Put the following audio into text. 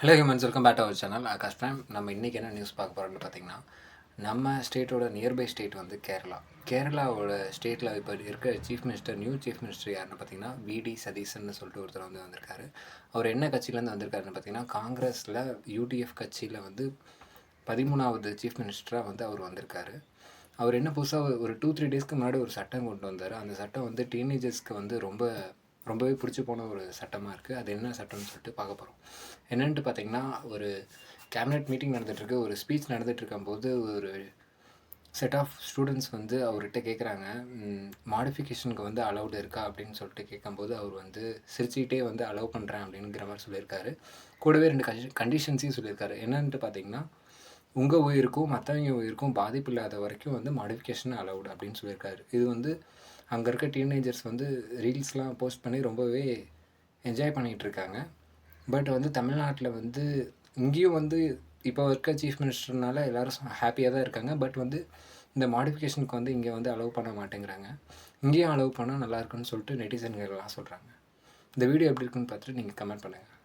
Hello humans, welcome back to our channel Aakash Prime. நம்ம இன்றைக்கி என்ன நியூஸ் பார்க்க போகிறோம்னு பார்த்தீங்கன்னா, நம்ம ஸ்டேட்டோட நியர்பை ஸ்டேட் வந்து கேரளாவோட ஸ்டேட்டில் இப்போ இருக்க நியூ சீஃப் மினிஸ்டர் யாருன்னு பார்த்தீங்கன்னா விடி சதீசன் சொல்லிட்டு ஒருத்தர் வந்து வந்திருக்காரு. அவர் என்ன கட்சியிலேருந்து வந்திருக்காருன்னு பார்த்தீங்கன்னா, காங்கிரஸில் யூடிஎஃப் கட்சியில் வந்து 13வது சீஃப் மினிஸ்டராக வந்து அவர் வந்திருக்காரு. அவர் என்ன புதுசாக ஒரு 2-3 டேஸ்க்கு முன்னாடி ஒரு சட்டம் கொண்டு வந்தார். அந்த சட்டம் வந்து டீனேஜர்ஸ்க்கு வந்து ரொம்பவே பிடிச்சி போன ஒரு சட்டமாக இருக்குது. அது என்ன சட்டம்னு சொல்லிட்டு பார்க்க போகிறோம். என்னென்ட்டு பார்த்திங்கன்னா, ஒரு கேபினெட் மீட்டிங் நடந்துகிட்ருக்கு. ஒரு ஸ்பீச் நடந்துகிட்ருக்கும்போது ஒரு செட் ஆஃப் ஸ்டூடெண்ட்ஸ் வந்து அவர்கிட்ட கேட்குறாங்க, மாடிஃபிகேஷனுக்கு வந்து அலௌடு இருக்கா அப்படின்னு சொல்லிட்டு கேட்கும்போது அவர் வந்து சிரிச்சுக்கிட்டே வந்து அலோவ் பண்ணுறேன் அப்படிங்கிற மாதிரி சொல்லியிருக்காரு. கூடவே 2 கண்டிஷன்ஸையும் சொல்லியிருக்காரு. என்னென்ட்டு பார்த்திங்கன்னா, உங்கள் உயிருக்கும் மற்றவங்க உயிருக்கும் பாதிப்பு இல்லாத வரைக்கும் வந்து மாடிஃபிகேஷன் அலௌடு அப்படின்னு சொல்லியிருக்காரு. இது வந்து அங்கே இருக்க டீனேஜர்ஸ் வந்து ரீல்ஸ்லாம் போஸ்ட் பண்ணி ரொம்பவே என்ஜாய் பண்ணிகிட்ருக்காங்க. பட் வந்து தமிழ்நாட்டில் வந்து இங்கேயும் வந்து இப்போ இருக்க சீஃப் மினிஸ்டர்னால எல்லோரும் ஹாப்பியாக தான் இருக்காங்க. பட் வந்து இந்த மாடிஃபிகேஷனுக்கு வந்து இங்கே வந்து அலோவ் பண்ண மாட்டேங்கிறாங்க. இங்கேயும் அலோவ் பண்ணால் நல்லாயிருக்குன்னு சொல்லிட்டு நெட்டிசன்கள்லாம் சொல்கிறாங்க. இந்த வீடியோ எப்படி இருக்குன்னு பார்த்துட்டு நீங்கள் கமெண்ட் பண்ணுங்கள்.